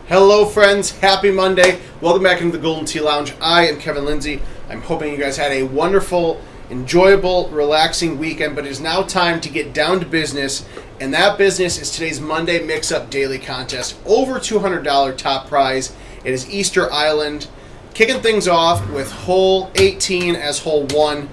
Hello friends, happy Monday. Welcome back into the Golden Tee Lounge. I am Kevin Lindsay. I'm hoping you guys had a wonderful, enjoyable, relaxing weekend, but it is now time to get down to business, and that business is today's Monday Mix-Up Daily Contest. Over $200 top prize. It is Easter Island. Kicking things off with hole 18 as hole 1.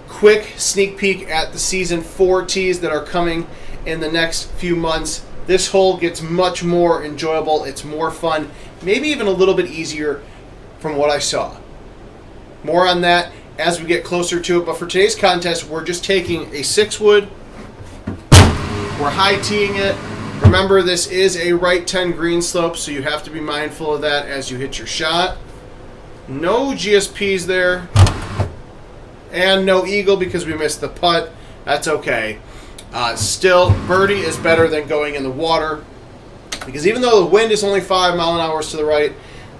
Quick sneak peek at the season 4 tees that are coming in the next few months. This hole gets much more enjoyable. It's more fun, maybe even a little bit easier from what I saw. More on that as we get closer to it. But for today's contest, we're just taking a 6-wood. We're high teeing it. Remember, this is a right 10 green slope, so you have to be mindful of that as you hit your shot. No GSPs there. And no eagle because we missed the putt. That's okay. Still, birdie is better than going in the water because even though the wind is only 5 mile an hour to the right,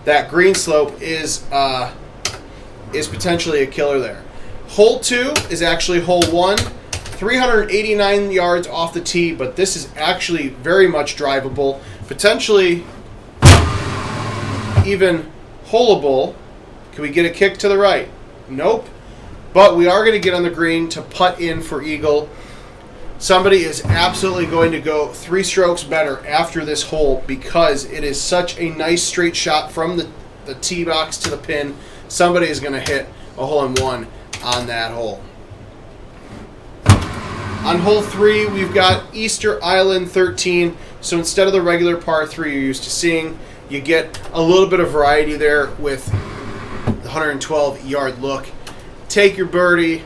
that green slope is potentially a killer there. Hole 2 is actually hole 1, 389 yards off the tee, but this is actually very much drivable, potentially even holeable. Can we get a kick to the right? Nope. But we are going to get on the green to putt in for eagle. Somebody is absolutely going to go 3 strokes better after this hole because it is such a nice straight shot from the tee box to the pin. Somebody is going to hit a hole-in-one on that hole. On hole 3, we've got Easter Island 13. So instead of the regular par 3 you're used to seeing, you get a little bit of variety there with the 112-yard look. Take your birdie,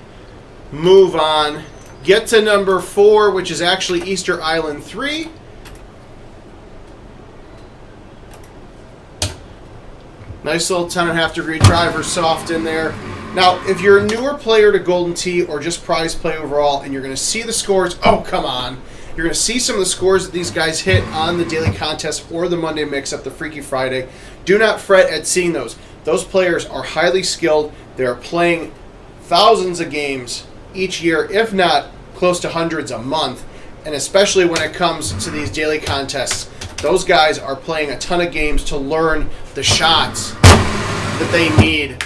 move on. Get to number 4, which is actually Easter Island 3. Nice little 10.5 degree driver soft in there. Now, if you're a newer player to Golden Tee or just prize play overall and you're going to see the scores, oh, come on. You're going to see some of the scores that these guys hit on the daily contest or the Monday Mix-Up, the Freaky Friday. Do not fret at seeing those. Those players are highly skilled. They're playing thousands of games each year, if not close to hundreds a month, and especially when it comes to these daily contests, those guys are playing a ton of games to learn the shots that they need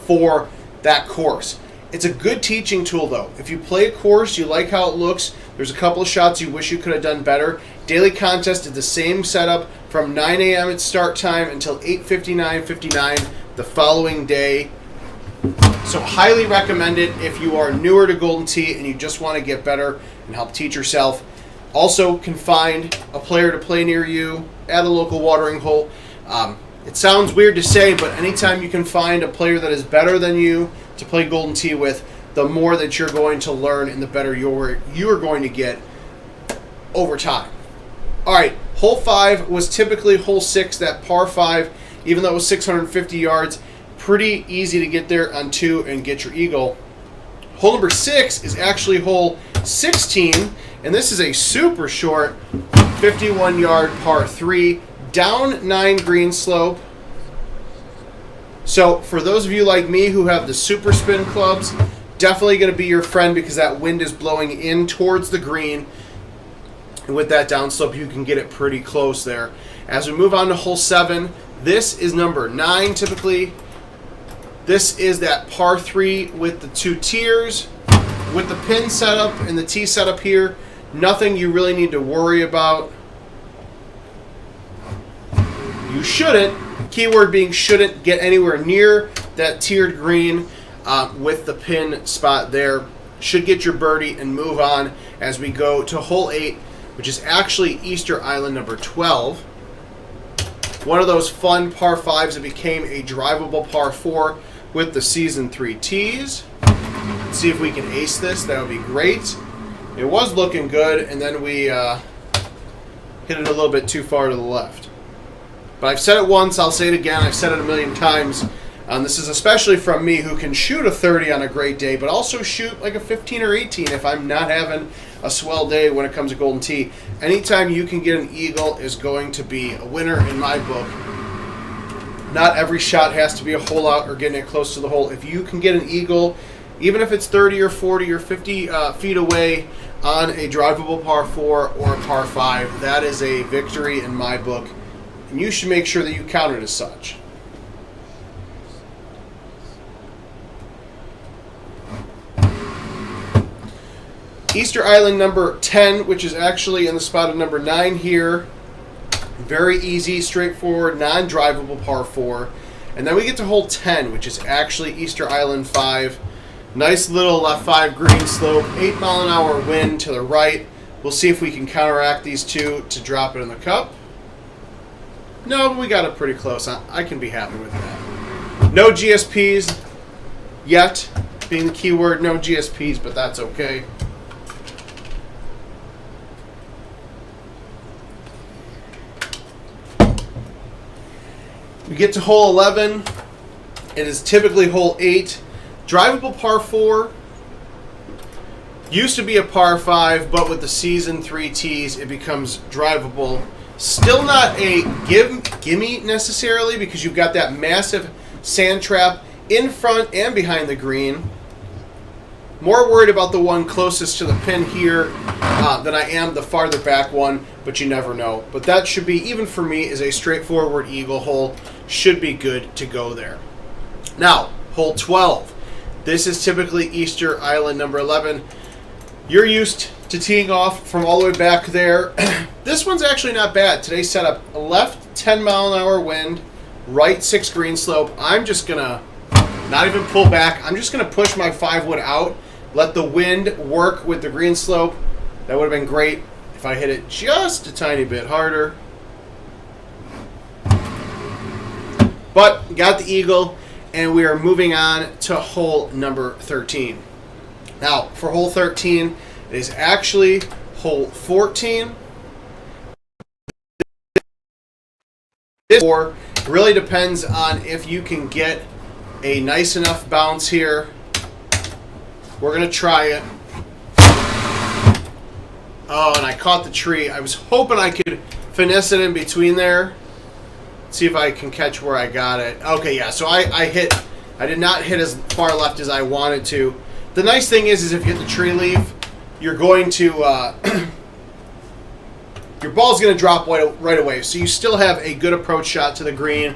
for that course. It's a good teaching tool, though. If you play a course, you like how it looks, there's a couple of shots you wish you could have done better. Daily contest is the same setup from 9 a.m. at start time until 8:59 the following day. So highly recommend it if you are newer to Golden Tee and you just want to get better and help teach yourself. Also can find a player to play near you at a local watering hole. It sounds weird to say, but anytime you can find a player that is better than you to play Golden Tee with, the more that you're going to learn and the better you're going to get over time. All right, hole 5 was typically hole 6, that par 5, even though it was 650 yards. Pretty easy to get there on 2 and get your eagle. Hole number 6 is actually hole 16, and this is a super short 51-yard par 3, down 9 green slope. So for those of you like me who have the super spin clubs, definitely going to be your friend because that wind is blowing in towards the green. And with that downslope, you can get it pretty close there. As we move on to hole 7, this is number 9 typically. This is that par 3 with the 2 tiers, with the pin setup and the tee setup here. Nothing you really need to worry about. You shouldn't, keyword being shouldn't, get anywhere near that tiered green with the pin spot there. Should get your birdie and move on as we go to hole 8, which is actually Easter Island number 12. One of those fun par 5s that became a drivable par 4 with the season 3 tees. Let's see if we can ace this. That would be great. It was looking good, and then we hit it a little bit too far to the left. But I've said it once, I'll say it again, I've said it a million times. This is especially from me who can shoot a 30 on a great day, but also shoot like a 15 or 18 if I'm not having a swell day when it comes to Golden Tee. Anytime you can get an eagle is going to be a winner in my book. Not every shot has to be a hole out or getting it close to the hole. If you can get an eagle, even if it's 30 or 40 or 50 feet away on a drivable par 4 or a par 5, that is a victory in my book. and you should make sure that you count it as such. Easter Island number 10, which is actually in the spot of number 9 here. Very easy, straightforward, non-drivable par 4. And then we get to hole 10, which is actually Easter Island 5. Nice little left 5 green slope, 8 mile an hour wind to the right. We'll see if we can counteract these two to drop it in the cup. No, but we got it pretty close. I can be happy with that. No GSPs yet, being the key word, no GSPs, but that's okay. We get to hole 11. It is typically hole 8. Drivable par 4. Used to be a par 5, but with the season 3 tees, it becomes drivable. Still not a gimme necessarily, because you've got that massive sand trap in front and behind the green. More worried about the one closest to the pin here than I am the farther back one, but you never know. But that should be, even for me, is a straightforward eagle hole. Should be good to go there. Now, hole 12. This is typically Easter Island number 11. You're used to teeing off from all the way back there. This one's actually not bad. Today's setup, left 10 mile an hour wind, right 6 green slope. I'm just going to not even pull back. I'm just going to push my 5-wood out, let the wind work with the green slope. That would have been great if I hit it just a tiny bit harder. But got the eagle, and we are moving on to hole number 13. Now, for hole 13, it is actually hole 14. This really depends on if you can get a nice enough bounce here. We're going to try it. Oh, and I caught the tree. I was hoping I could finesse it in between there. See if I can catch where I got it. Okay, yeah, so I did not hit as far left as I wanted to. The nice thing is if you hit the tree leaf, you're going to, your ball's going to drop right away. So you still have a good approach shot to the green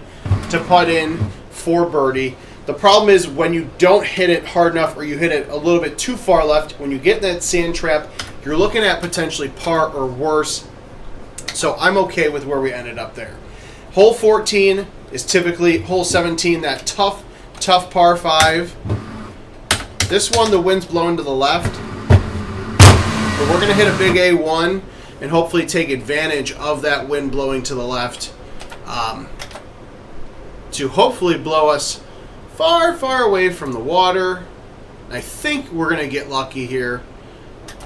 to putt in for birdie. The problem is when you don't hit it hard enough, or you hit it a little bit too far left, when you get in that sand trap, you're looking at potentially par or worse. So I'm okay with where we ended up there. Hole 14 is typically hole 17, that tough par 5. This one, the wind's blowing to the left. But we're going to hit a big A1 and hopefully take advantage of that wind blowing to the left to hopefully blow us far, far away from the water. I think we're going to get lucky here.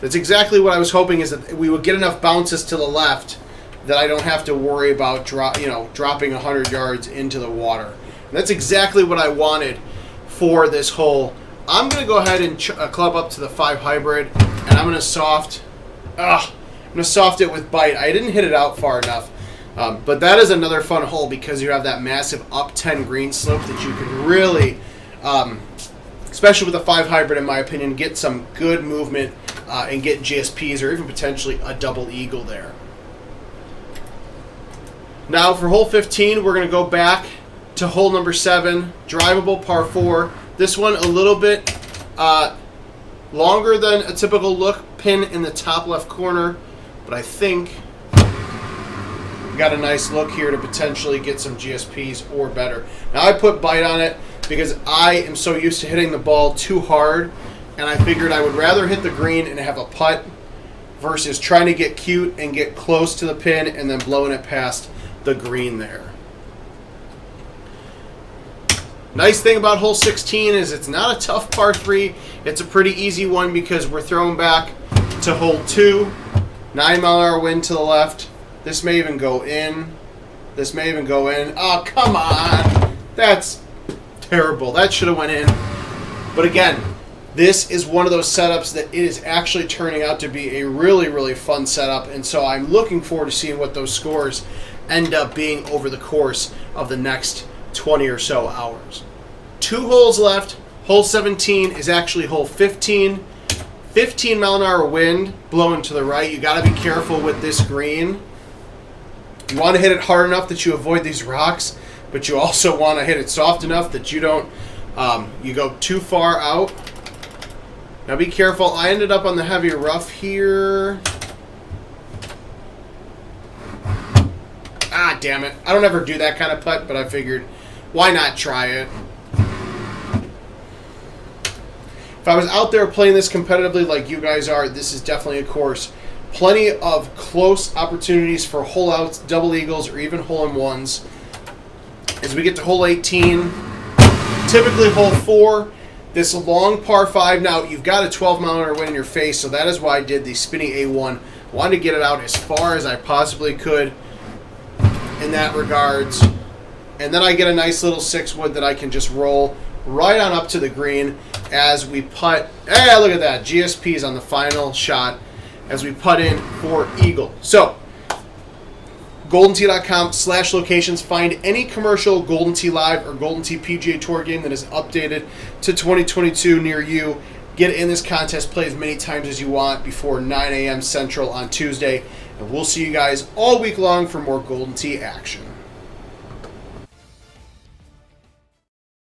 That's exactly what I was hoping, is that we would get enough bounces to the left that I don't have to worry about dropping 100 yards into the water. And that's exactly what I wanted for this hole. I'm going to go ahead and club up to the 5 hybrid, and I'm going to soft it with bite. I didn't hit it out far enough. But that is another fun hole because you have that massive up 10 green slope that you can really, especially with the 5 hybrid in my opinion, get some good movement and get GSPs or even potentially a double eagle there. Now for hole 15, we're going to go back to hole number 7, drivable par 4. This one a little bit longer than a typical look, pin in the top left corner, but I think we got a nice look here to potentially get some GSPs or better. Now I put bite on it because I am so used to hitting the ball too hard, and I figured I would rather hit the green and have a putt versus trying to get cute and get close to the pin and then blowing it past the green there. Nice thing about hole 16 is it's not a tough par 3. It's a pretty easy one because we're throwing back to hole 2. 9 mile an hour wind to the left. This may even go in. This may even go in. Oh, come on. That's terrible. That should have went in. But again, this is one of those setups that it is actually turning out to be a really, really fun setup. And so I'm looking forward to seeing what those scores end up being over the course of the next 20 or so hours. 2 holes left. Hole 17 is actually hole 15. 15 mile an hour wind blowing to the right. You got to be careful with this green. You want to hit it hard enough that you avoid these rocks, but you also want to hit it soft enough that you don't, you go too far out. Now be careful. I ended up on the heavier rough here. Ah, damn it. I don't ever do that kind of putt, but I figured, why not try it? If I was out there playing this competitively like you guys are, this is definitely a course. Plenty of close opportunities for hole outs, double eagles, or even hole-in-ones. As we get to hole 18, typically hole 4, this long par 5. Now, you've got a 12-mile-an-hour wind in your face, so that is why I did the spinning A1. Wanted to get it out as far as I possibly could in that regards. And then I get a nice little 6-wood that I can just roll right on up to the green as we putt. Hey, look at that. GSP's on the final shot as we putt in for eagle. So, GoldenTee.com/locations. Find any commercial Golden Tee Live or Golden Tee PGA Tour game that is updated to 2022 near you. Get in this contest. Play as many times as you want before 9 a.m. Central on Tuesday. And we'll see you guys all week long for more Golden Tee action.